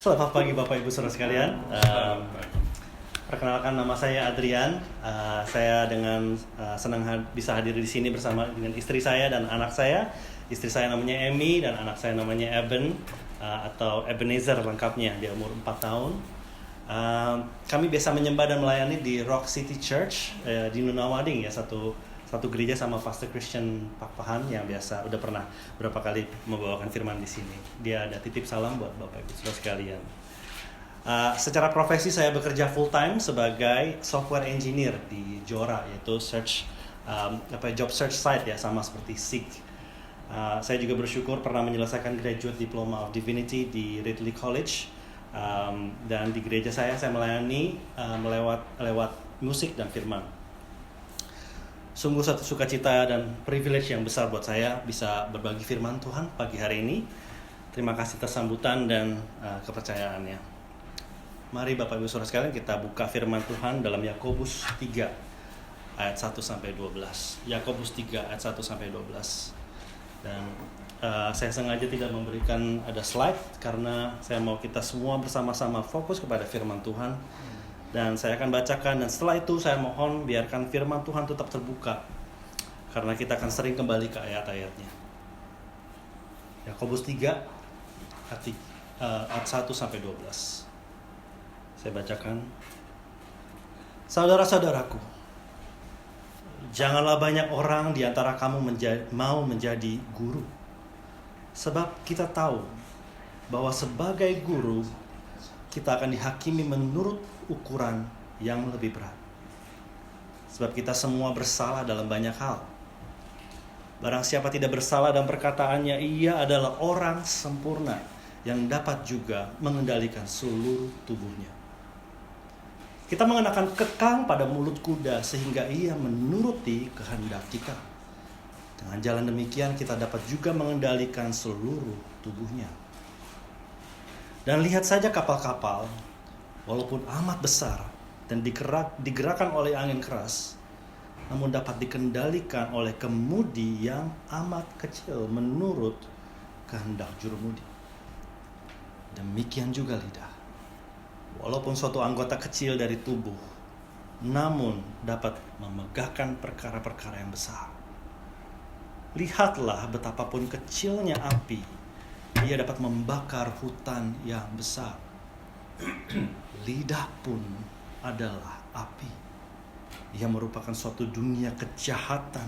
Selamat pagi Bapak Ibu Saudara sekalian. Perkenalkan, nama saya Adrian. Saya dengan senang bisa hadir di sini bersama dengan istri saya dan anak saya. Istri saya namanya Emmy dan anak saya namanya Eben, atau Ebenezer lengkapnya. Dia umur 4 tahun. Kami biasa menyembah dan melayani di Rock City Church di Nunawading, ya, satu gereja sama Pastor Christian Pak Pahan yang biasa udah pernah berapa kali membawakan firman di sini. Dia ada titip salam buat Bapak Ibu Saudara sekalian. Secara profesi saya bekerja full time sebagai software engineer di Jora, yaitu job search site, ya, sama seperti Seek. Saya juga bersyukur pernah menyelesaikan graduate diploma of divinity di Ridley College, dan di gereja saya melayani lewat musik dan firman. Sungguh satu sukacita dan privilege yang besar buat saya bisa berbagi firman Tuhan pagi hari ini. Terima kasih atas sambutan dan kepercayaannya. Mari Bapak Ibu Saudara sekalian kita buka firman Tuhan dalam Yakobus 3 ayat 1 sampai 12. Yakobus 3 ayat 1 sampai 12. Dan saya sengaja tidak memberikan ada slide karena saya mau kita semua bersama-sama fokus kepada firman Tuhan. Dan saya akan bacakan, dan setelah itu saya mohon biarkan firman Tuhan tetap terbuka, karena kita akan sering kembali ke ayat-ayatnya. Yakobus 3 ayat 1 sampai 12. Saya bacakan. Saudara-saudaraku, janganlah banyak orang di antara kamu mau menjadi guru. Sebab kita tahu bahwa sebagai guru kita akan dihakimi menurut ukuran yang lebih berat. Sebab kita semua bersalah dalam banyak hal. Barang siapa tidak bersalah dalam perkataannya, ia adalah orang sempurna yang dapat juga mengendalikan seluruh tubuhnya. Kita mengenakan kekang pada mulut kuda sehingga ia menuruti kehendak kita. Dengan jalan demikian kita dapat juga mengendalikan seluruh tubuhnya. Dan lihat saja kapal-kapal, walaupun amat besar dan digerakkan oleh angin keras, namun dapat dikendalikan oleh kemudi yang amat kecil menurut kehendak jurumudi. Demikian juga lidah. Walaupun suatu anggota kecil dari tubuh, namun dapat memegahkan perkara-perkara yang besar. Lihatlah betapapun kecilnya api, ia dapat membakar hutan yang besar. Lidah pun adalah api. Ia merupakan suatu dunia kejahatan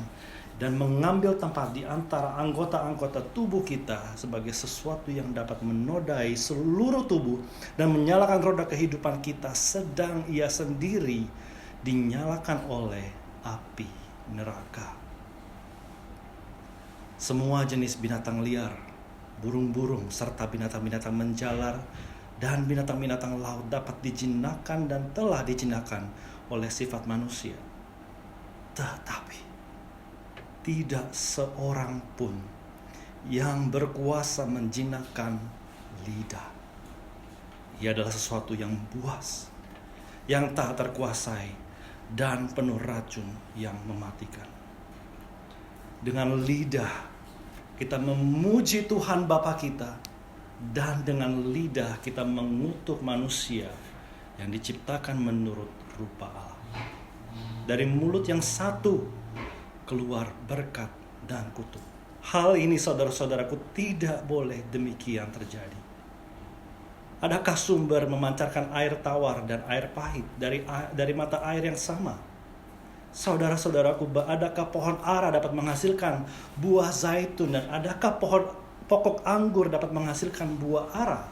dan mengambil tempat di antara anggota-anggota tubuh kita sebagai sesuatu yang dapat menodai seluruh tubuh dan menyalakan roda kehidupan kita, sedang ia sendiri dinyalakan oleh api neraka. Semua jenis binatang liar, burung-burung, serta binatang-binatang menjalar dan binatang-binatang laut dapat dijinakkan dan telah dijinakkan oleh sifat manusia. Tetapi tidak seorang pun yang berkuasa menjinakkan lidah. Ia adalah sesuatu yang buas, yang tak terkuasai, dan penuh racun yang mematikan. Dengan lidah kita memuji Tuhan Bapa kita, dan dengan lidah kita mengutuk manusia yang diciptakan menurut rupa Allah. Dari mulut yang satu keluar berkat dan kutuk. Hal ini saudara-saudaraku tidak boleh demikian terjadi. Adakah sumber memancarkan air tawar dan air pahit dari mata air yang sama? Saudara-saudaraku, adakah pohon ara dapat menghasilkan buah zaitun, dan adakah pokok anggur dapat menghasilkan buah ara?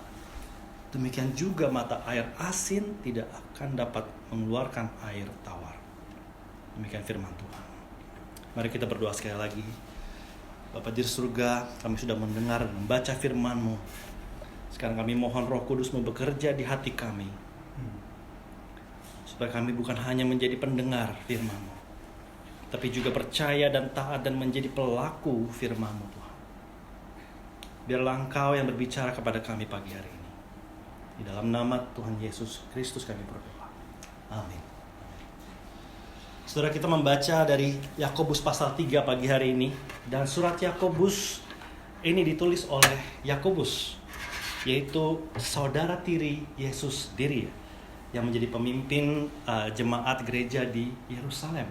Demikian juga mata air asin tidak akan dapat mengeluarkan air tawar. Demikian firman Tuhan. Mari kita berdoa sekali lagi. Bapa di surga, kami sudah mendengar dan membaca firman-Mu. Sekarang kami mohon Roh Kudus bekerja di hati kami, supaya kami bukan hanya menjadi pendengar firman-Mu, tapi juga percaya dan taat dan menjadi pelaku firman-Mu, Tuhan. Biarlah Engkau yang berbicara kepada kami pagi hari ini. Di dalam nama Tuhan Yesus Kristus kami berdoa. Amin. Saudara, kita membaca dari Yakobus pasal 3 pagi hari ini. Dan surat Yakobus ini ditulis oleh Yakobus. yaitu saudara tiri Yesus sendiri yang menjadi pemimpin jemaat gereja di Yerusalem.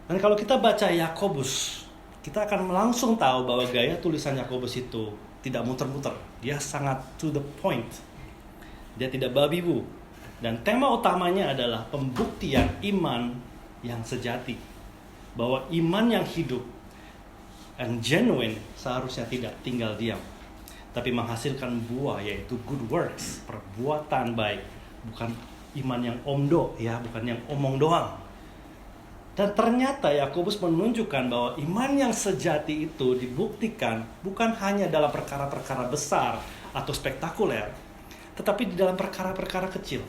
Dan kalau kita baca Yakobus, kita akan langsung tahu bahwa gaya tulisan Yakobus itu tidak muter-muter. Dia sangat to the point. Dia tidak babi bu. Dan tema utamanya adalah pembuktian iman yang sejati. Bahwa iman yang hidup and genuine seharusnya tidak tinggal diam, tapi menghasilkan buah, yaitu good works, perbuatan baik. Bukan iman yang omdo, ya, bukan yang omong doang. Dan ternyata Yakobus menunjukkan bahwa iman yang sejati itu dibuktikan bukan hanya dalam perkara-perkara besar atau spektakuler, tetapi di dalam perkara-perkara kecil.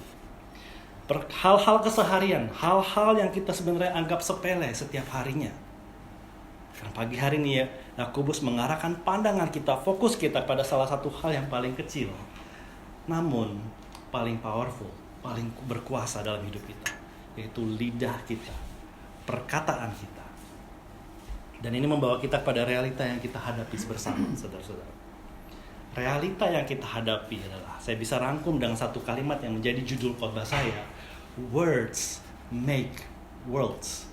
Hal-hal keseharian, hal-hal yang kita sebenarnya anggap sepele setiap harinya. Karena pagi hari ini Yakobus mengarahkan pandangan kita, fokus kita pada salah satu hal yang paling kecil, namun paling powerful, paling berkuasa dalam hidup kita, yaitu lidah kita, perkataan kita. Dan ini membawa kita pada realita yang kita hadapi bersama, saudara-saudara. Realita yang kita hadapi adalah, saya bisa rangkum dengan satu kalimat yang menjadi judul khotbah saya, words make worlds.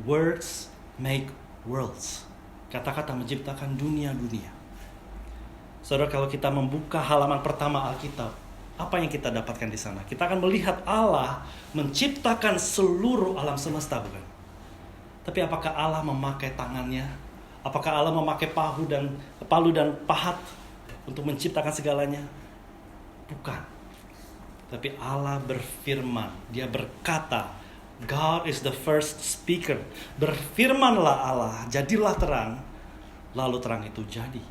Words make worlds. Kata-kata menciptakan dunia-dunia. Saudara, kalau kita membuka halaman pertama Alkitab, apa yang kita dapatkan di sana? Kita akan melihat Allah menciptakan seluruh alam semesta, bukan? Tapi apakah Allah memakai tangannya? Apakah Allah memakai palu dan pahat untuk menciptakan segalanya? Bukan. Tapi Allah berfirman, Dia berkata, God is the first speaker. Berfirmanlah Allah, jadilah terang, lalu terang itu jadi.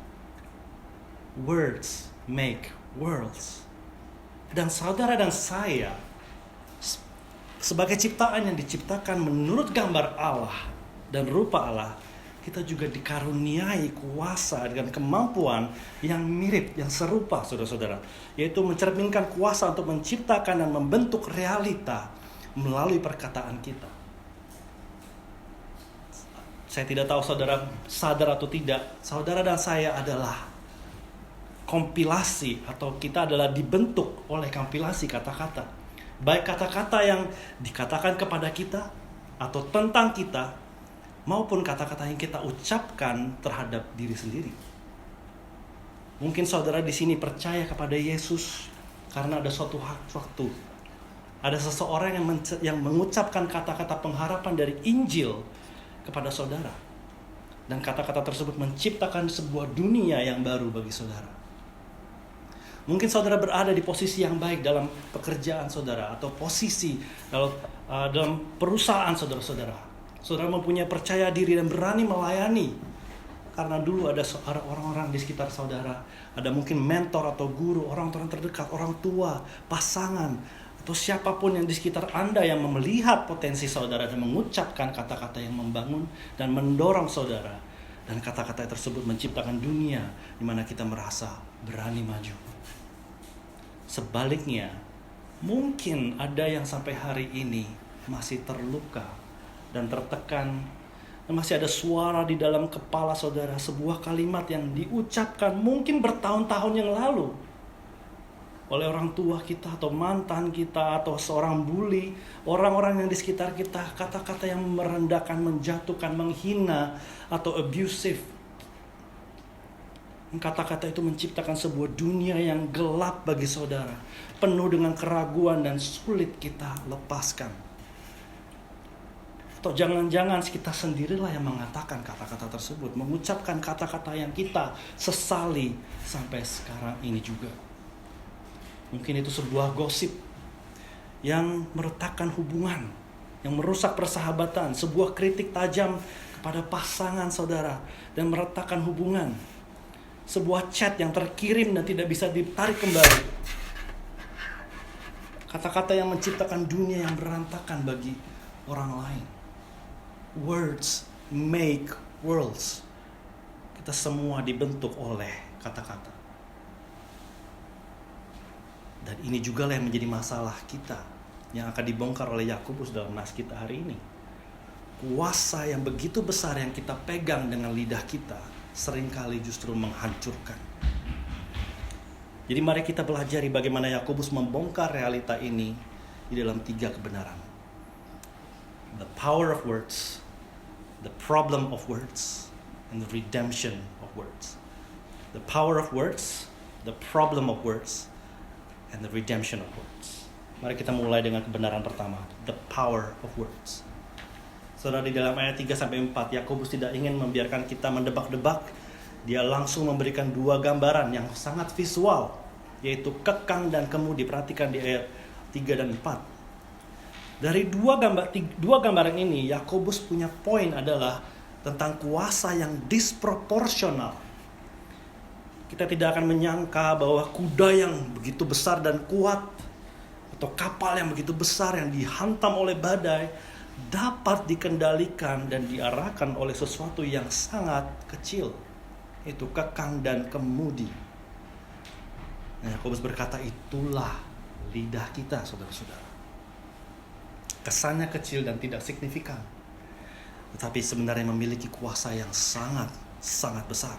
Words make worlds. Dan saudara dan saya, sebagai ciptaan yang diciptakan menurut gambar Allah dan rupa Allah, kita juga dikaruniai kuasa dan kemampuan yang mirip, yang serupa, saudara-saudara. Yaitu mencerminkan kuasa untuk menciptakan dan membentuk realita melalui perkataan kita. Saya tidak tahu saudara sadar atau tidak, saudara dan saya adalah kompilasi, atau kita adalah dibentuk oleh kompilasi kata-kata. Baik kata-kata yang dikatakan kepada kita atau tentang kita, maupun kata-kata yang kita ucapkan terhadap diri sendiri. Mungkin saudara di sini percaya kepada Yesus karena ada suatu waktu ada seseorang yang mengucapkan kata-kata pengharapan dari Injil kepada saudara. Dan kata-kata tersebut menciptakan sebuah dunia yang baru bagi saudara. Mungkin saudara berada di posisi yang baik dalam pekerjaan saudara, atau posisi dalam perusahaan saudara-saudara. Saudara mempunyai percaya diri dan berani melayani. Karena dulu ada orang-orang di sekitar saudara. Ada mungkin mentor atau guru, orang-orang terdekat, orang tua, pasangan, atau siapapun yang di sekitar Anda yang melihat potensi saudara dan mengucapkan kata-kata yang membangun dan mendorong saudara. Dan kata-kata tersebut menciptakan dunia di mana kita merasa berani maju. Sebaliknya, mungkin ada yang sampai hari ini masih terluka dan tertekan. Dan masih ada suara di dalam kepala saudara, sebuah kalimat yang diucapkan mungkin bertahun-tahun yang lalu oleh orang tua kita, atau mantan kita, atau seorang bully, orang-orang yang di sekitar kita, kata-kata yang merendahkan, menjatuhkan, menghina, atau abusive. Kata-kata itu menciptakan sebuah dunia yang gelap bagi saudara, penuh dengan keraguan dan sulit kita lepaskan. Atau jangan-jangan kita sendirilah yang mengatakan kata-kata tersebut, mengucapkan kata-kata yang kita sesali sampai sekarang ini juga. Mungkin itu sebuah gosip yang meretakkan hubungan, yang merusak persahabatan, sebuah kritik tajam kepada pasangan saudara dan meretakkan hubungan. Sebuah chat yang terkirim dan tidak bisa ditarik kembali. Kata-kata yang menciptakan dunia yang berantakan bagi orang lain. Words make worlds. Kita semua dibentuk oleh kata-kata. Dan ini juga yang menjadi masalah kita, yang akan dibongkar oleh Yakobus dalam nas kita hari ini. Kuasa yang begitu besar yang kita pegang dengan lidah kita seringkali justru menghancurkan. Jadi mari kita pelajari bagaimana Yakobus membongkar realita ini di dalam 3 kebenaran. The power of words, the problem of words, and the redemption of words. The power of words, the problem of words, and the redemption of words. Mari kita mulai dengan kebenaran pertama, the power of words. Saudara, di dalam ayat 3-4, Yakobus tidak ingin membiarkan kita mendebak-debak. Dia langsung memberikan 2 gambaran yang sangat visual, yaitu kekang dan kemudi. Perhatikan di ayat 3 dan 4. Dari dua gambaran ini, Yakobus punya poin adalah tentang kuasa yang disproporsional. Kita tidak akan menyangka bahwa kuda yang begitu besar dan kuat, atau kapal yang begitu besar yang dihantam oleh badai, dapat dikendalikan dan diarahkan oleh sesuatu yang sangat kecil, itu kekang dan kemudi. Nah, Yakobus berkata, itulah lidah kita, saudara-saudara. Kesannya kecil dan tidak signifikan, tetapi sebenarnya memiliki kuasa yang sangat besar.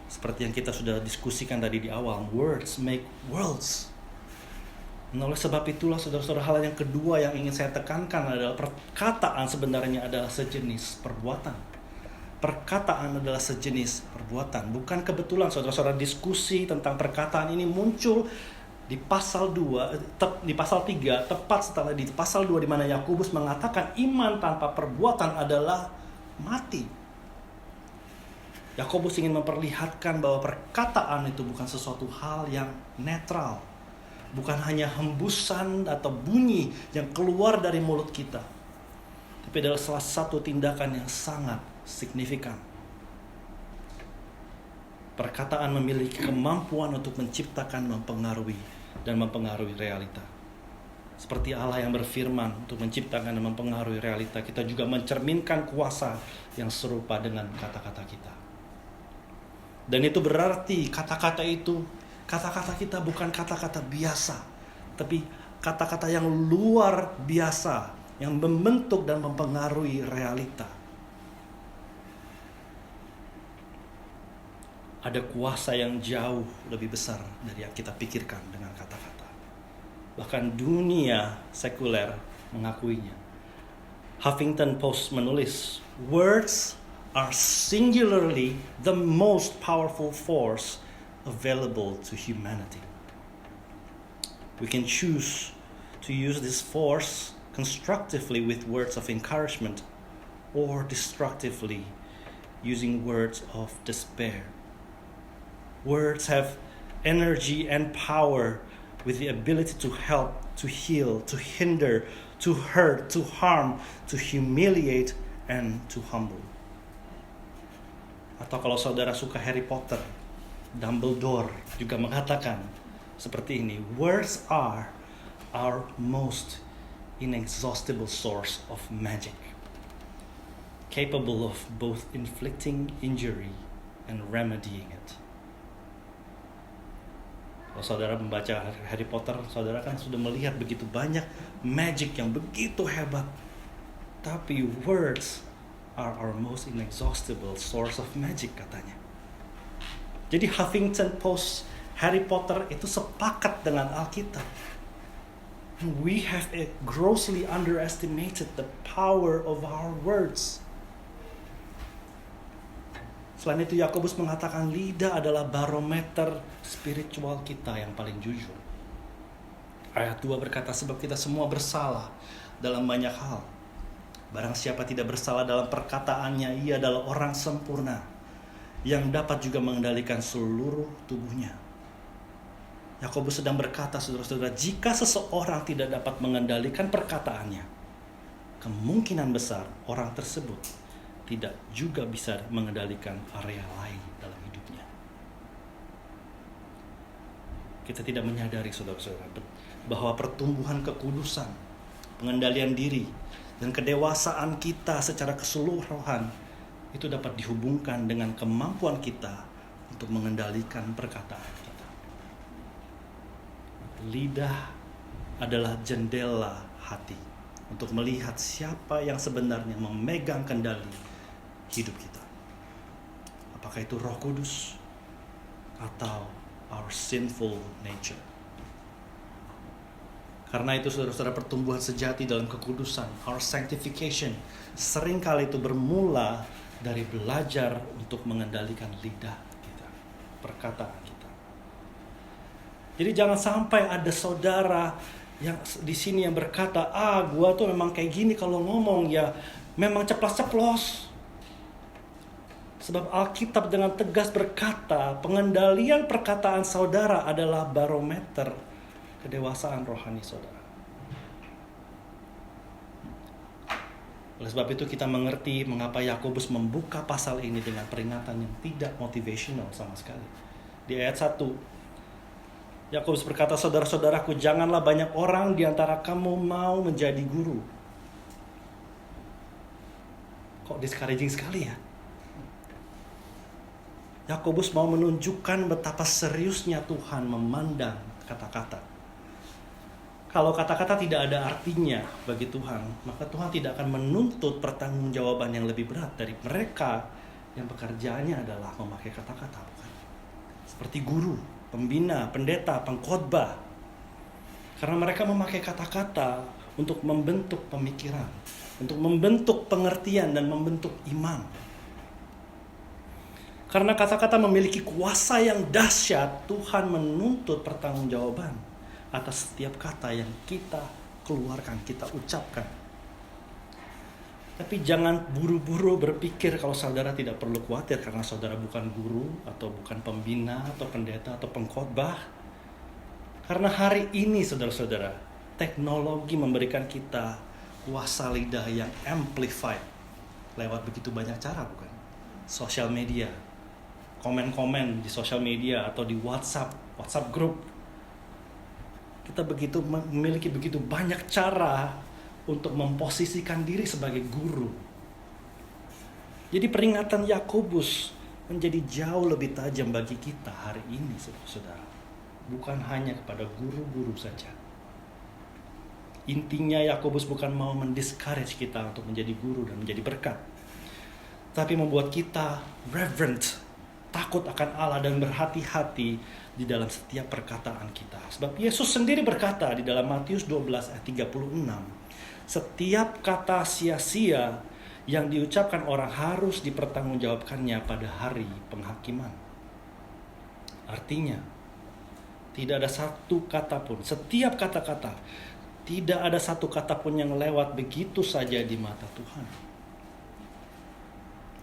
Seperti yang kita sudah diskusikan tadi di awal, words make worlds. Nah, oleh sebab itulah, saudara-saudara, hal yang kedua yang ingin saya tekankan adalah perkataan sebenarnya adalah sejenis perbuatan. Perkataan adalah sejenis perbuatan. Bukan kebetulan, saudara-saudara, diskusi tentang perkataan ini muncul di pasal 2, di pasal 3, tepat setelah di pasal 2 di mana Yakobus mengatakan iman tanpa perbuatan adalah mati. Yakobus ingin memperlihatkan bahwa perkataan itu bukan sesuatu hal yang netral. Bukan hanya hembusan atau bunyi yang keluar dari mulut kita, tapi adalah salah satu tindakan yang sangat signifikan. Perkataan memiliki kemampuan untuk menciptakan, mempengaruhi realita. Seperti Allah yang berfirman untuk menciptakan dan mempengaruhi realita, kita juga mencerminkan kuasa yang serupa dengan kata-kata kita. Dan itu berarti kata-kata kita bukan kata-kata biasa, tapi kata-kata yang luar biasa, yang membentuk dan mempengaruhi realita. Ada kuasa yang jauh lebih besar dari yang kita pikirkan dengan kata-kata. Bahkan dunia sekuler mengakuinya. Huffington Post menulis, words are singularly the most powerful force available to humanity. We can choose to use this force constructively with words of encouragement, or destructively using words of despair. Words have energy and power with the ability to help, to heal, to hinder, to hurt, to harm, to humiliate, and to humble. Atau kalau saudara suka Harry Potter, Dumbledore juga mengatakan seperti ini, words are our most inexhaustible source of magic, capable of both inflicting injury and remedying it. Kalau saudara membaca Harry Potter, saudara kan sudah melihat begitu banyak magic yang begitu hebat. Tapi words are our most inexhaustible source of magic, katanya. Jadi Huffington Post, Harry Potter itu sepakat dengan Alkitab. We have grossly underestimated the power of our words. Selain itu, Yakobus mengatakan lidah adalah barometer spiritual kita yang paling jujur. Ayat 2 berkata, sebab kita semua bersalah dalam banyak hal. Barang siapa tidak bersalah dalam perkataannya, ia adalah orang sempurna, yang dapat juga mengendalikan seluruh tubuhnya. Yakobus sedang berkata, saudara-saudara, jika seseorang tidak dapat mengendalikan perkataannya, kemungkinan besar orang tersebut tidak juga bisa mengendalikan area lain dalam hidupnya. Kita tidak menyadari, saudara-saudara, bahwa pertumbuhan kekudusan, pengendalian diri, dan kedewasaan kita secara keseluruhan itu dapat dihubungkan dengan kemampuan kita untuk mengendalikan perkataan kita. Lidah adalah jendela hati untuk melihat siapa yang sebenarnya memegang kendali hidup kita. Apakah itu Roh Kudus atau our sinful nature. Karena itu saudara-saudara, pertumbuhan sejati dalam kekudusan, our sanctification, seringkali itu bermula dari belajar untuk mengendalikan lidah kita, perkataan kita. Jadi jangan sampai ada saudara yang di sini yang berkata, gua tuh memang kayak gini kalau ngomong ya memang ceplos-ceplos. Sebab Alkitab dengan tegas berkata, pengendalian perkataan saudara adalah barometer kedewasaan rohani saudara. Oleh sebab itu kita mengerti mengapa Yakobus membuka pasal ini dengan peringatan yang tidak motivational sama sekali. Di ayat 1, Yakobus berkata, saudara-saudaraku, janganlah banyak orang di antara kamu mau menjadi guru. Kok discouraging sekali ya? Yakobus mau menunjukkan betapa seriusnya Tuhan memandang kata-kata. Kalau kata-kata tidak ada artinya bagi Tuhan, maka Tuhan tidak akan menuntut pertanggungjawaban yang lebih berat dari mereka yang pekerjaannya adalah memakai kata-kata, bukan? Seperti guru, pembina, pendeta, pengkhotbah. Karena mereka memakai kata-kata untuk membentuk pemikiran, untuk membentuk pengertian dan membentuk iman. Karena kata-kata memiliki kuasa yang dahsyat, Tuhan menuntut pertanggungjawaban atas setiap kata yang kita keluarkan, kita ucapkan. Tapi jangan buru-buru berpikir kalau saudara tidak perlu khawatir karena saudara bukan guru atau bukan pembina atau pendeta atau pengkhotbah. Karena hari ini saudara-saudara, teknologi memberikan kita kuasa lidah yang amplified lewat begitu banyak cara, bukan? Sosial media, komen-komen di sosial media atau di WhatsApp group. Kita memiliki begitu banyak cara untuk memposisikan diri sebagai guru. Jadi peringatan Yakobus menjadi jauh lebih tajam bagi kita hari ini, saudara. Bukan hanya kepada guru-guru saja. Intinya Yakobus bukan mau mendiscourage kita untuk menjadi guru dan menjadi berkat, tapi membuat kita reverent, takut akan Allah dan berhati-hati di dalam setiap perkataan kita. Sebab Yesus sendiri berkata di dalam Matius 12 ayat 36, setiap kata sia-sia yang diucapkan orang harus dipertanggungjawabkannya pada hari penghakiman. Artinya, tidak ada satu kata pun, setiap kata-kata, tidak ada satu kata pun yang lewat begitu saja di mata Tuhan.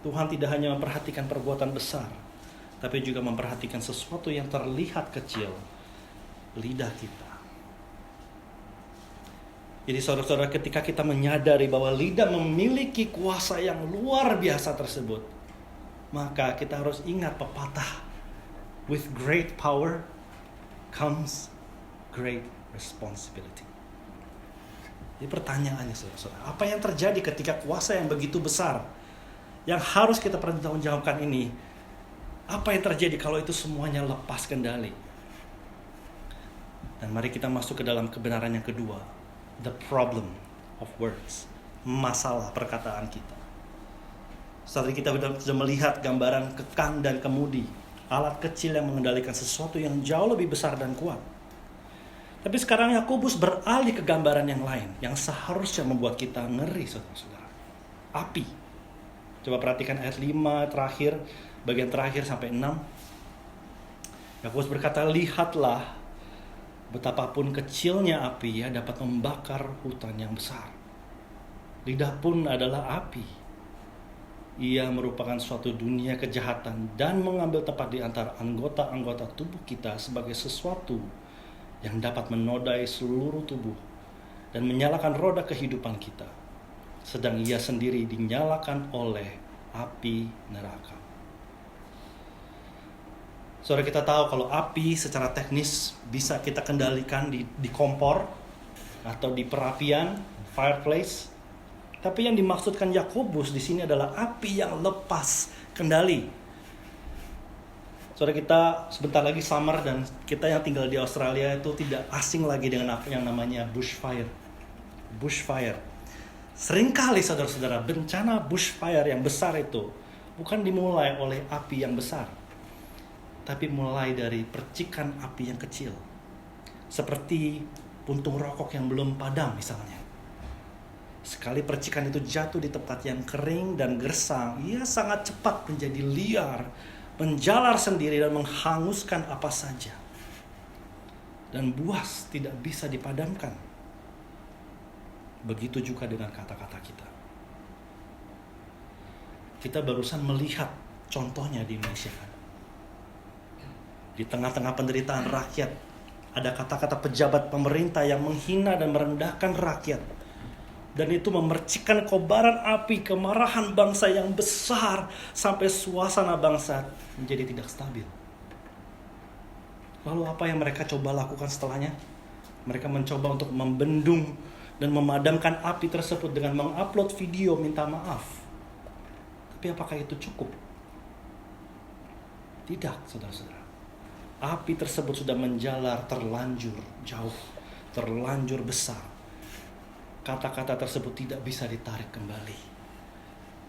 Tuhan tidak hanya memperhatikan perbuatan besar, tapi juga memperhatikan sesuatu yang terlihat kecil, lidah kita. Jadi saudara-saudara, ketika kita menyadari bahwa lidah memiliki kuasa yang luar biasa tersebut, maka kita harus ingat pepatah, with great power comes great responsibility. Jadi pertanyaannya saudara-saudara, apa yang terjadi ketika kuasa yang begitu besar yang harus kita pertanggungjawabkan ini, apa yang terjadi kalau itu semuanya lepas kendali? Dan mari kita masuk ke dalam kebenaran yang kedua, the problem of words, masalah perkataan kita. Saat ini kita sudah melihat gambaran kekang dan kemudi, alat kecil yang mengendalikan sesuatu yang jauh lebih besar dan kuat. Tapi sekarang Yakobus beralih ke gambaran yang lain, yang seharusnya membuat kita ngeri, saudara-saudara. Api. Coba perhatikan ayat 5 terakhir, bagian terakhir sampai 6. Yakobus berkata, lihatlah betapapun kecilnya api dapat membakar hutan yang besar. Lidah pun adalah api. Ia merupakan suatu dunia kejahatan dan mengambil tempat di antara anggota-anggota tubuh kita sebagai sesuatu yang dapat menodai seluruh tubuh dan menyalakan roda kehidupan kita. Sedang ia sendiri dinyalakan oleh api neraka. Saudara, kita tahu kalau api secara teknis bisa kita kendalikan di kompor atau di perapian, fireplace. Tapi yang dimaksudkan Yakobus di sini adalah api yang lepas kendali. Saudara, kita sebentar lagi summer dan kita yang tinggal di Australia itu tidak asing lagi dengan apa yang namanya bushfire. Bushfire. Seringkali saudara-saudara, bencana bushfire yang besar itu bukan dimulai oleh api yang besar. tapi mulai dari percikan api yang kecil. Seperti puntung rokok yang belum padam misalnya. Sekali percikan itu jatuh di tempat yang kering dan gersang, ia sangat cepat menjadi liar, menjalar sendiri dan menghanguskan apa saja. Dan buas tidak bisa dipadamkan. Begitu juga dengan kata-kata kita. Kita barusan melihat contohnya di Indonesia kan. Di tengah-tengah penderitaan rakyat, ada kata-kata pejabat pemerintah yang menghina dan merendahkan rakyat. Dan itu memercikan kobaran api kemarahan bangsa yang besar sampai suasana bangsa menjadi tidak stabil. Lalu apa yang mereka coba lakukan setelahnya? Mereka mencoba untuk membendung dan memadamkan api tersebut dengan mengupload video minta maaf. Tapi apakah itu cukup? Tidak, saudara-saudara. Api tersebut sudah menjalar terlanjur jauh, terlanjur besar. Kata-kata tersebut tidak bisa ditarik kembali.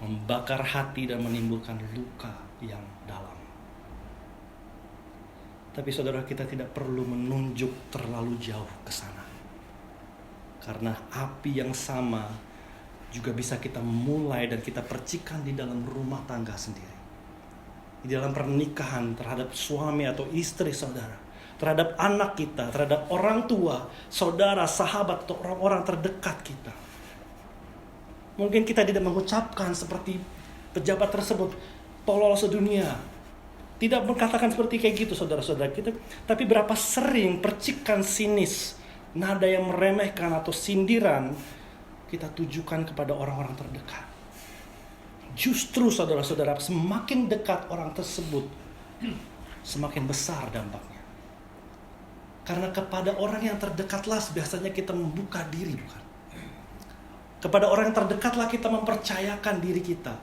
Membakar hati dan menimbulkan luka yang dalam. Tapi saudara, kita tidak perlu menunjuk terlalu jauh ke sana. Karena api yang sama juga bisa kita mulai dan kita percikan di dalam rumah tangga sendiri. Di dalam pernikahan terhadap suami atau istri saudara, terhadap anak kita, terhadap orang tua, saudara, sahabat, atau orang-orang terdekat kita. Mungkin kita tidak mengucapkan seperti pejabat tersebut, tolol sedunia. Tidak mengatakan seperti kayak gitu saudara-saudara kita. Tapi berapa sering percikan sinis, nada yang meremehkan atau sindiran kita tujukan kepada orang-orang terdekat. Justru saudara-saudara, semakin dekat orang tersebut, semakin besar dampaknya. Karena kepada orang yang terdekatlah biasanya kita membuka diri, bukan? Kepada orang yang terdekatlah kita mempercayakan diri kita.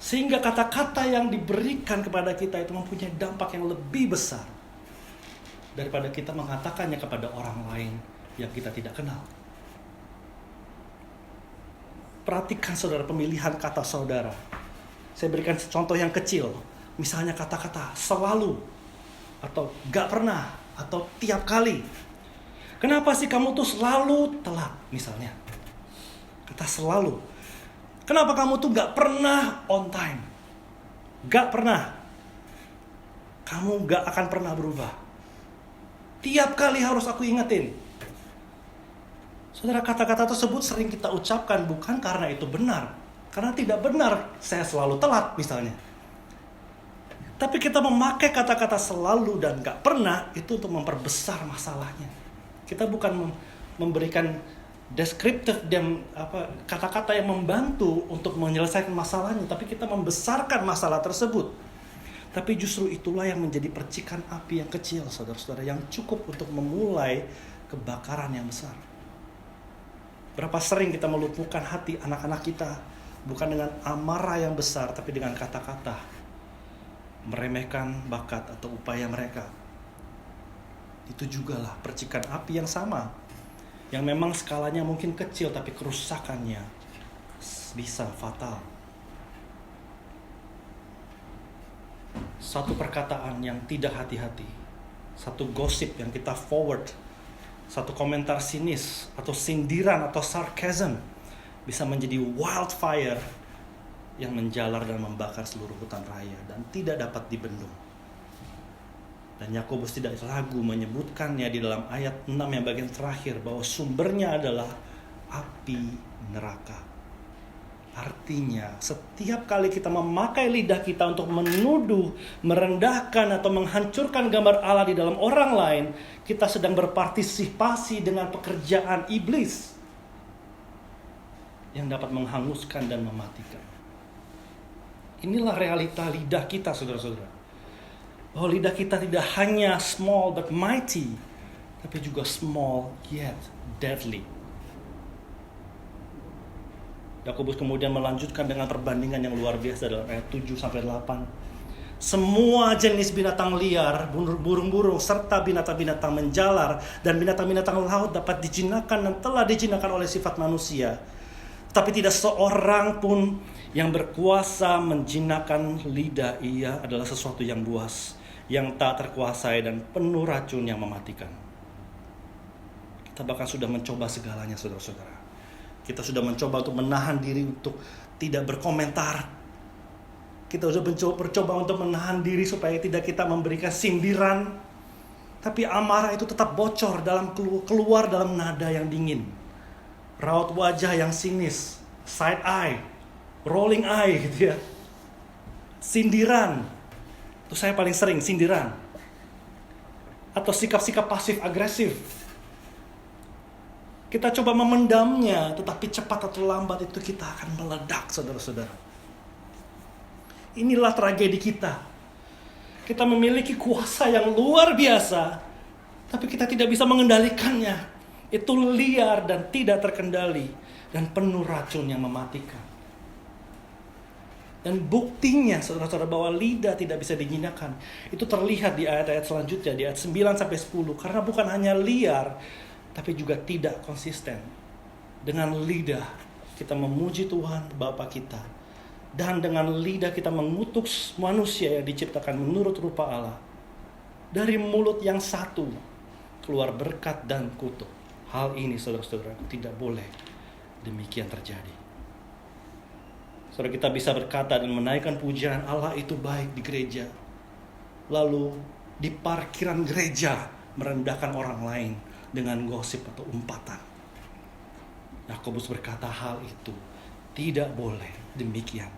Sehingga kata-kata yang diberikan kepada kita itu mempunyai dampak yang lebih besar daripada kita mengatakannya kepada orang lain yang kita tidak kenal. Perhatikan saudara pemilihan kata saudara. Saya berikan contoh yang kecil. Misalnya kata-kata selalu, atau gak pernah, atau tiap kali. Kenapa sih kamu tuh selalu telat misalnya? Kata selalu. Kenapa kamu tuh gak pernah on time? Gak pernah. Kamu gak akan pernah berubah. Tiap kali harus aku ingetin. Saudara, kata-kata tersebut sering kita ucapkan bukan karena itu benar. Karena tidak benar saya selalu telat misalnya. Tapi kita memakai kata-kata selalu dan gak pernah itu untuk memperbesar masalahnya. Kita bukan memberikan deskriptif dan kata-kata yang membantu untuk menyelesaikan masalahnya. Tapi kita membesarkan masalah tersebut. Tapi justru itulah yang menjadi percikan api yang kecil saudara-saudara. Yang cukup untuk memulai kebakaran yang besar. Berapa sering kita melumpuhkan hati anak-anak kita bukan dengan amarah yang besar, tapi dengan kata-kata meremehkan bakat atau upaya mereka. Itu jugalah percikan api yang sama, yang memang skalanya mungkin kecil, tapi kerusakannya bisa fatal. Satu perkataan yang tidak hati-hati, satu gosip yang kita forward, satu komentar sinis atau sindiran atau sarcasm bisa menjadi wildfire yang menjalar dan membakar seluruh hutan raya dan tidak dapat dibendung. Dan Yakobus tidak ragu menyebutkannya di dalam ayat 6 yang bagian terakhir bahwa sumbernya adalah api neraka. Artinya setiap kali kita memakai lidah kita untuk menuduh, merendahkan atau menghancurkan gambar Allah di dalam orang lain, kita sedang berpartisipasi dengan pekerjaan iblis yang dapat menghanguskan dan mematikan. Inilah realita lidah kita saudara-saudara. Oh, lidah kita tidak hanya small but mighty, tapi juga small yet deadly. Yakobus kemudian melanjutkan dengan perbandingan yang luar biasa dalam ayat 7-8. Semua jenis binatang liar, burung-burung, serta binatang-binatang menjalar dan binatang-binatang laut dapat dijinakan dan telah dijinakan oleh sifat manusia. Tapi tidak seorang pun yang berkuasa menjinakkan lidah, ia adalah sesuatu yang buas. yang tak terkuasai dan penuh racun yang mematikan. Kita bahkan sudah mencoba segalanya, saudara-saudara. Kita sudah mencoba untuk menahan diri untuk tidak berkomentar. Kita sudah mencoba untuk menahan diri supaya tidak kita memberikan sindiran. Tapi amarah itu tetap bocor keluar dalam nada yang dingin. Raut wajah yang sinis, side eye, rolling eye gitu ya. Sindiran. Itu saya paling sering, sindiran. Atau sikap-sikap pasif agresif. Kita coba memendamnya, tetapi cepat atau lambat itu kita akan meledak, saudara-saudara. Inilah tragedi kita. Kita memiliki kuasa yang luar biasa, tapi kita tidak bisa mengendalikannya. Itu liar dan tidak terkendali, dan penuh racun yang mematikan. Dan buktinya, saudara-saudara, bahwa lidah tidak bisa dijinakkan, itu terlihat di ayat-ayat selanjutnya, di ayat 9-10. Karena bukan hanya liar, tapi juga tidak konsisten. Dengan lidah kita memuji Tuhan Bapa kita, dan dengan lidah kita mengutuk manusia yang diciptakan menurut rupa Allah. Dari mulut yang satu keluar berkat dan kutuk. Hal ini, saudara-saudara, tidak boleh demikian terjadi. Saudara, kita bisa berkata dan menaikkan pujian Allah itu baik di gereja, lalu di parkiran gereja merendahkan orang lain dengan gosip atau umpatan. Yakobus berkata hal itu tidak boleh demikian.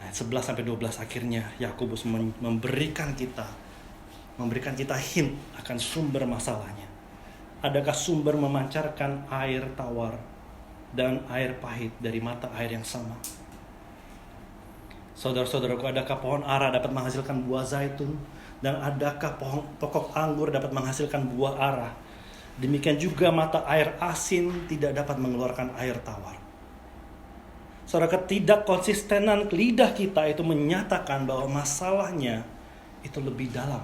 Ayat 11-12 akhirnya Yakobus memberikan kita hint akan sumber masalahnya. Adakah sumber memancarkan air tawar dan air pahit dari mata air yang sama? Saudara-saudaraku, adakah pohon ara dapat menghasilkan buah zaitun, dan adakah pokok anggur dapat menghasilkan buah ara? Demikian juga mata air asin tidak dapat mengeluarkan air tawar. Saudara, ketidakkonsistenan lidah kita itu menyatakan bahwa masalahnya itu lebih dalam.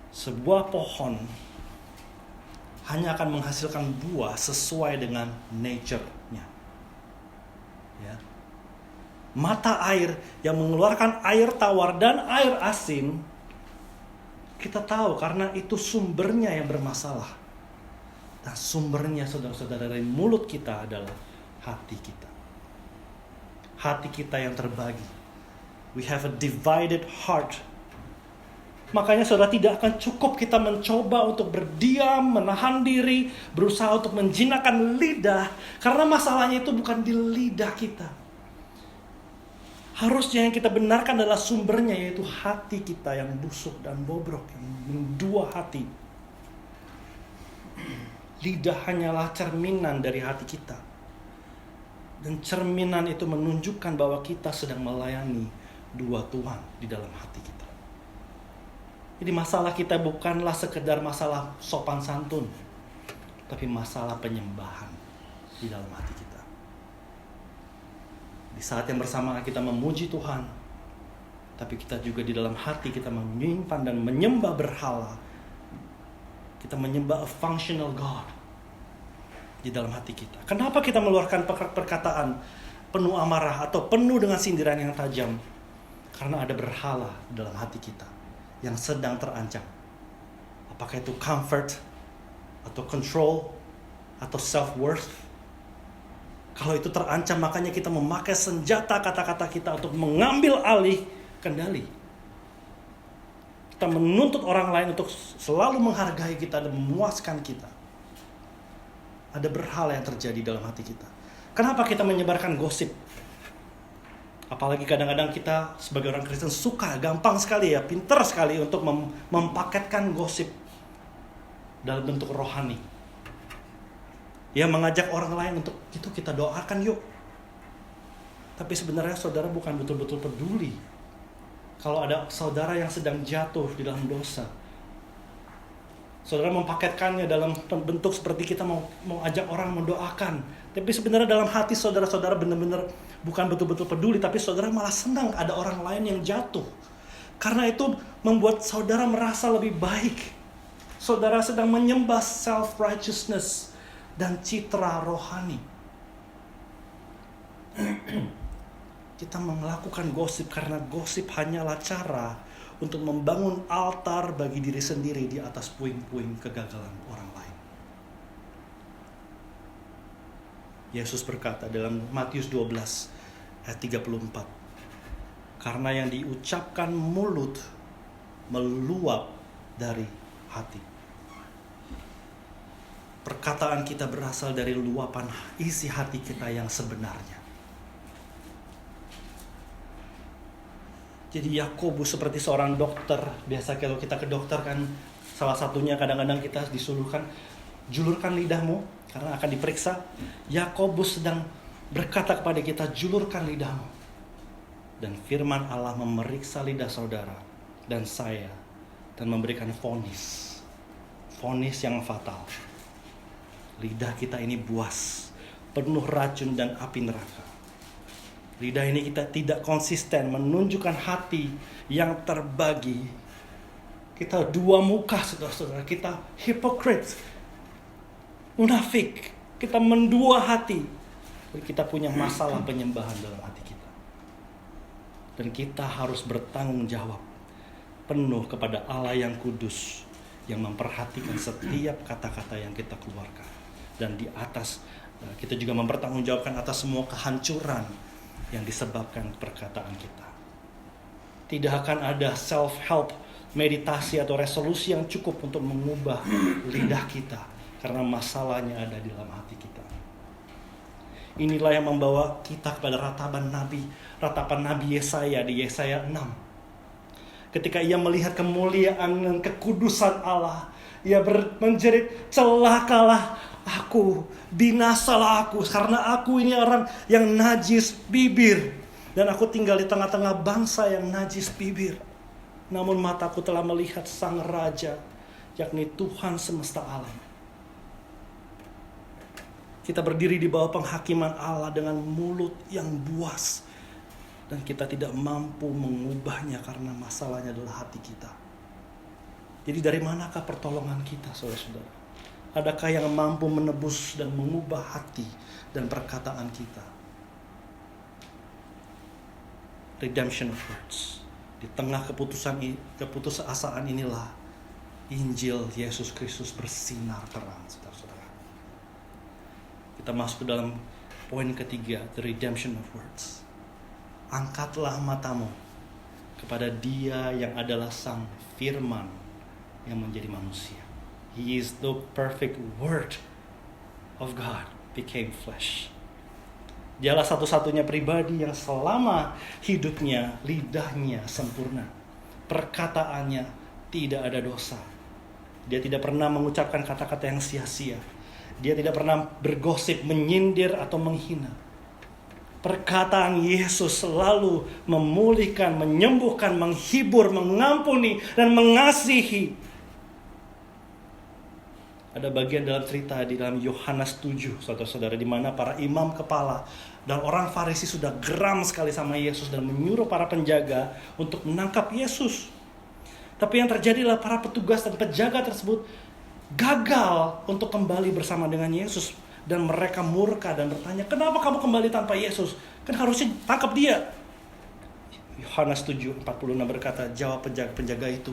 Sebuah pohon hanya akan menghasilkan buah sesuai dengan nature-nya. Ya. Mata air yang mengeluarkan air tawar dan air asin, kita tahu karena itu sumbernya yang bermasalah. Dan sumbernya, saudara-saudara, dari mulut kita adalah hati kita. Hati kita yang terbagi. We have a divided heart. Makanya saudara, tidak akan cukup kita mencoba untuk berdiam, menahan diri, berusaha untuk menjinakkan lidah, karena masalahnya itu bukan di lidah kita. Harusnya yang kita benarkan adalah sumbernya, yaitu hati kita yang busuk dan bobrok, yang dua hati. Lidah hanyalah cerminan dari hati kita. Dan cerminan itu menunjukkan bahwa kita sedang melayani dua Tuhan di dalam hati kita. Jadi masalah kita bukanlah sekedar masalah sopan santun, tapi masalah penyembahan di dalam hati kita. Di saat yang bersamaan kita memuji Tuhan, tapi kita juga di dalam hati kita menyimpan dan menyembah berhala. Kita menyembah a functional God di dalam hati kita. Kenapa kita mengeluarkan perkataan penuh amarah atau penuh dengan sindiran yang tajam? Karena ada berhala di dalam hati kita yang sedang terancam. Apakah itu comfort atau control atau self-worth? Kalau itu terancam, makanya kita memakai senjata kata-kata kita untuk mengambil alih kendali. Kita menuntut orang lain untuk selalu menghargai kita dan memuaskan kita. Ada berhala yang terjadi dalam hati kita. Kenapa kita menyebarkan gosip? Apalagi kadang-kadang kita sebagai orang Kristen suka, gampang sekali ya, pintar sekali untuk mempaketkan gosip dalam bentuk rohani. Ya, mengajak orang lain untuk itu kita doakan yuk. Tapi sebenarnya saudara bukan betul-betul peduli kalau ada saudara yang sedang jatuh di dalam dosa. Saudara mempaketkannya dalam bentuk seperti kita mau ajak orang mendoakan. Tapi sebenarnya dalam hati saudara-saudara benar-benar bukan betul-betul peduli. Tapi saudara malah senang ada orang lain yang jatuh. Karena itu membuat saudara merasa lebih baik. Saudara sedang menyembah self-righteousness dan citra rohani. Kita melakukan gosip karena gosip hanyalah cara untuk membangun altar bagi diri sendiri di atas puing-puing kegagalan orang lain. Yesus berkata dalam Matius 12 ayat 34, karena yang diucapkan mulut meluap dari hati. Perkataan kita berasal dari luapan isi hati kita yang sebenarnya. Jadi Yakobus seperti seorang dokter. Biasa kalau kita ke dokter kan, salah satunya kadang-kadang kita disuruhkan, julurkan lidahmu karena akan diperiksa. Yakobus sedang berkata kepada kita, julurkan lidahmu. Dan firman Allah memeriksa lidah saudara dan saya dan memberikan vonis yang fatal. Lidah kita ini buas, penuh racun dan api neraka. Lidah ini kita tidak konsisten menunjukkan hati yang terbagi. Kita dua muka, saudara-saudara. Kita hypocrite, munafik. Kita mendua hati. Kita punya masalah penyembahan dalam hati kita. Dan kita harus bertanggung jawab penuh kepada Allah yang kudus, yang memperhatikan setiap kata-kata yang kita keluarkan. Dan di atas, kita juga mempertanggungjawabkan atas semua kehancuran yang disebabkan perkataan kita. Tidak akan ada self-help, meditasi atau resolusi yang cukup untuk mengubah lidah kita, karena masalahnya ada di dalam hati kita. Inilah yang membawa kita kepada ratapan Nabi Yesaya di Yesaya 6. Ketika ia melihat kemuliaan dan kekudusan Allah, ia menjerit, celakalah aku, binasalah aku, karena aku ini orang yang najis bibir, dan aku tinggal di tengah-tengah bangsa yang najis bibir. Namun mataku telah melihat Sang Raja, yakni Tuhan semesta alam. Kita berdiri di bawah penghakiman Allah dengan mulut yang buas, dan kita tidak mampu mengubahnya karena masalahnya adalah hati kita. Jadi dari manakah pertolongan kita, saudara-saudara? Adakah yang mampu menebus dan mengubah hati dan perkataan kita? Redemption of words. Di tengah keputusasaan inilah Injil Yesus Kristus bersinar terang, saudara-saudara. Kita masuk ke dalam poin ketiga, the redemption of words. Angkatlah matamu kepada Dia yang adalah Sang Firman yang menjadi manusia. He is the perfect word of God became flesh. Dialah satu-satunya pribadi yang selama hidupnya lidahnya sempurna, perkataannya tidak ada dosa. Dia tidak pernah mengucapkan kata-kata yang sia-sia. Dia tidak pernah bergosip, menyindir atau menghina. Perkataan Yesus selalu memulihkan, menyembuhkan, menghibur, mengampuni, dan mengasihi. Ada bagian dalam cerita di dalam Yohanes 7, saudara-saudara, di mana para imam kepala dan orang Farisi sudah geram sekali sama Yesus dan menyuruh para penjaga untuk menangkap Yesus. Tapi yang terjadi adalah para petugas dan penjaga tersebut gagal untuk kembali bersama dengan Yesus. Dan mereka murka dan bertanya, kenapa kamu kembali tanpa Yesus? Kan harusnya tangkap dia. Yohanes 7:46 berkata, jawab penjaga itu,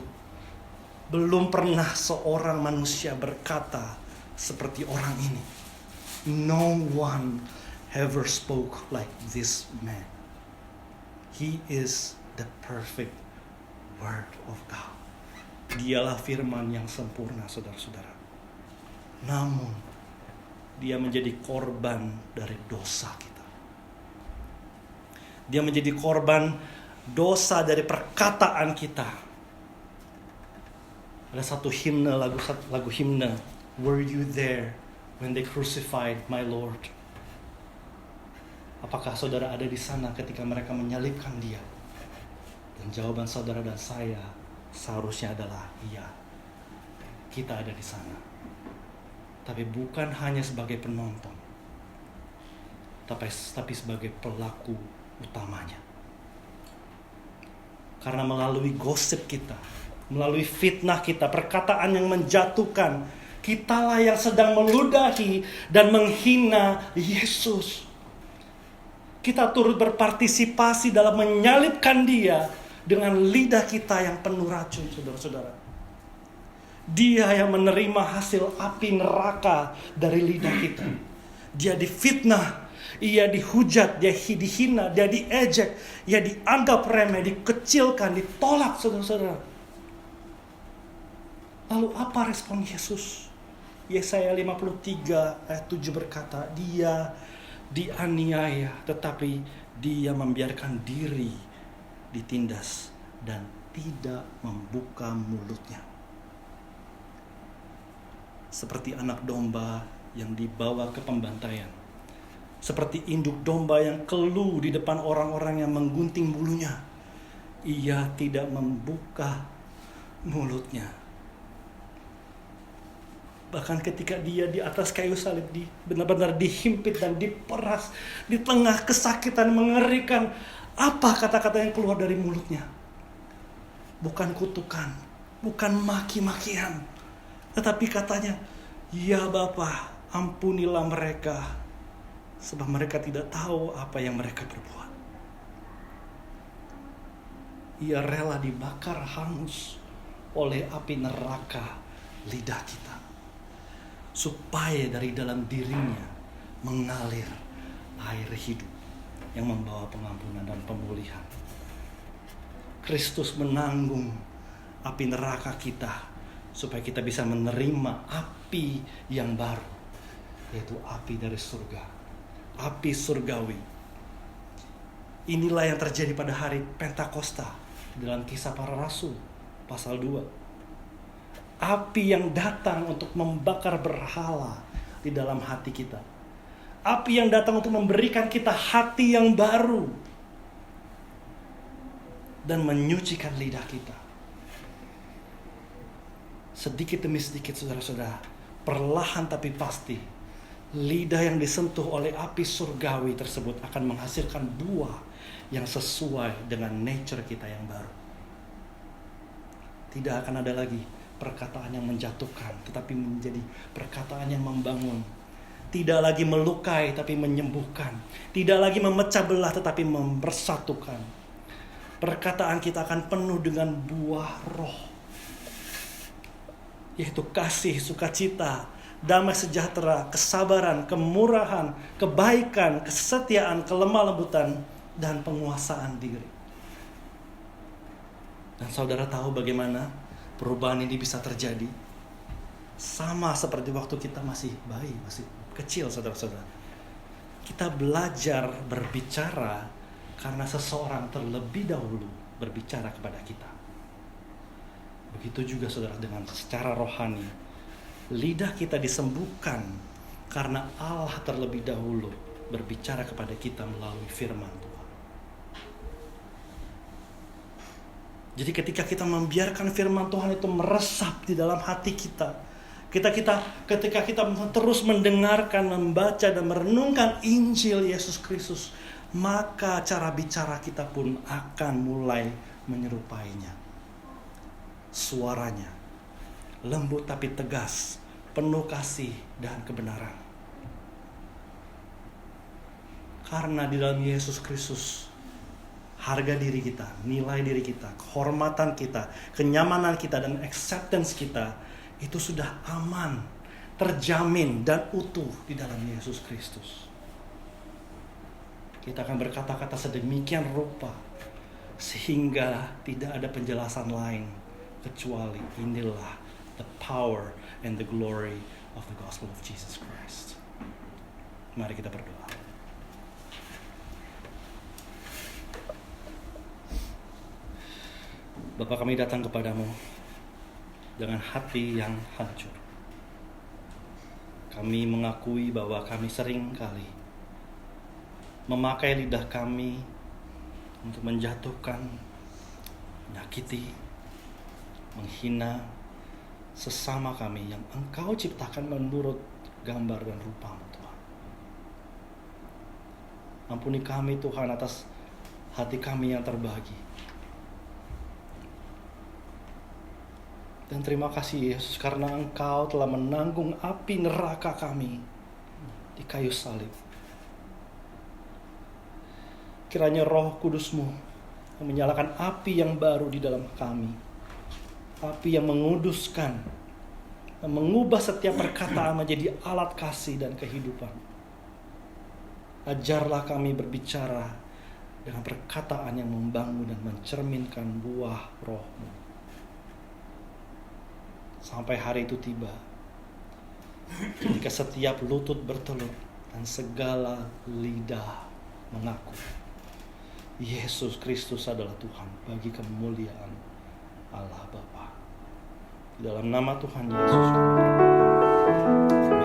belum pernah seorang manusia berkata seperti orang ini. No one ever spoke like this man. He is the perfect word of God. Dialah firman yang sempurna, saudara-saudara. Namun, dia menjadi korban dari dosa kita. Dia menjadi korban dosa dari perkataan kita. Ada satu himne, lagu himne, Were you there when they crucified my Lord? Apakah saudara ada di sana ketika mereka menyalibkan dia? Dan jawaban saudara dan saya seharusnya adalah iya. Kita ada di sana. Tapi bukan hanya sebagai penonton, tapi sebagai pelaku utamanya. Karena melalui gosip kita, melalui fitnah kita, perkataan yang menjatuhkan, kitalah yang sedang meludahi dan menghina Yesus. kita turut berpartisipasi dalam menyalibkan Dia dengan lidah kita yang penuh racun, saudara-saudara. Dia yang menerima hasil api neraka dari lidah kita. Dia difitnah, ia dihujat, dia dihina, dia diejek, ia dianggap remeh, dikecilkan, ditolak, saudara-saudara. Lalu apa respon Yesus? Yesaya 53 ayat 7 berkata, Dia dianiaya, tetapi Dia membiarkan diri ditindas dan tidak membuka mulutnya. Seperti anak domba yang dibawa ke pembantaian. Seperti induk domba yang keluh di depan orang-orang yang menggunting bulunya. Ia tidak membuka mulutnya. Bahkan ketika Dia di atas kayu salib, benar-benar dihimpit dan diperas di tengah kesakitan mengerikan, apa kata-kata yang keluar dari mulutnya? Bukan kutukan, bukan maki-makian, tetapi katanya, Ya Bapa, ampunilah mereka, sebab mereka tidak tahu apa yang mereka perbuat. Ia rela dibakar hangus oleh api neraka lidah kita, supaya dari dalam dirinya mengalir air hidup yang membawa pengampunan dan pemulihan. Kristus menanggung api neraka kita, supaya kita bisa menerima api yang baru, yaitu api dari surga, api surgawi. Inilah yang terjadi pada hari Pentakosta dalam Kisah Para Rasul pasal 2. Api yang datang untuk membakar berhala di dalam hati kita. Api yang datang untuk memberikan kita hati yang baru dan menyucikan lidah kita. Sedikit demi sedikit, saudara-saudara, perlahan tapi pasti, lidah yang disentuh oleh api surgawi tersebut akan menghasilkan buah yang sesuai dengan nature kita yang baru. Tidak akan ada lagi perkataan yang menjatuhkan, tetapi menjadi perkataan yang membangun. Tidak lagi melukai, tapi menyembuhkan. Tidak lagi memecah belah, tetapi mempersatukan. Perkataan kita akan penuh dengan buah roh, yaitu kasih, sukacita, damai sejahtera, kesabaran, kemurahan, kebaikan, kesetiaan, kelemah lembutan, dan penguasaan diri. Dan saudara tahu bagaimana perubahan ini bisa terjadi? Sama seperti waktu kita masih bayi, masih kecil, saudara-saudara. Kita belajar berbicara karena seseorang terlebih dahulu berbicara kepada kita. Begitu juga saudara dengan secara rohani. Lidah kita disembuhkan karena Allah terlebih dahulu berbicara kepada kita melalui firman Tuhan. Jadi ketika kita membiarkan firman Tuhan itu meresap di dalam hati kita, ketika kita terus mendengarkan, membaca dan merenungkan Injil Yesus Kristus, maka cara bicara kita pun akan mulai menyerupainya. Suaranya lembut tapi tegas, penuh kasih dan kebenaran. Karena di dalam Yesus Kristus, harga diri kita, nilai diri kita, kehormatan kita, kenyamanan kita, dan acceptance kita itu sudah aman, terjamin, dan utuh di dalam Yesus Kristus. Kita akan berkata-kata sedemikian rupa sehingga tidak ada penjelasan lain kecuali inilah the power and the glory of the gospel of Jesus Christ. Mari kita berdoa. Bapa, kami datang kepadamu dengan hati yang hancur. Kami mengakui bahwa kami sering kali memakai lidah kami untuk menjatuhkan, menyakiti, menghina sesama kami yang Engkau ciptakan menurut gambar dan rupa-Mu, Tuhan. Ampuni kami, Tuhan, atas hati kami yang terbagi. Dan terima kasih Yesus, karena Engkau telah menanggung api neraka kami di kayu salib. Kiranya Roh Kudus-Mu yang menyalakan api yang baru di dalam kami, api yang menguduskan, yang mengubah setiap perkataan menjadi alat kasih dan kehidupan. Ajarlah kami berbicara dengan perkataan yang membangun dan mencerminkan buah Roh-Mu. Sampai hari itu tiba, ketika setiap lutut bertelur dan segala lidah mengaku Yesus Kristus adalah Tuhan, bagi kemuliaan Allah Bapa. Dalam nama Tuhan Yesus kami berdoa.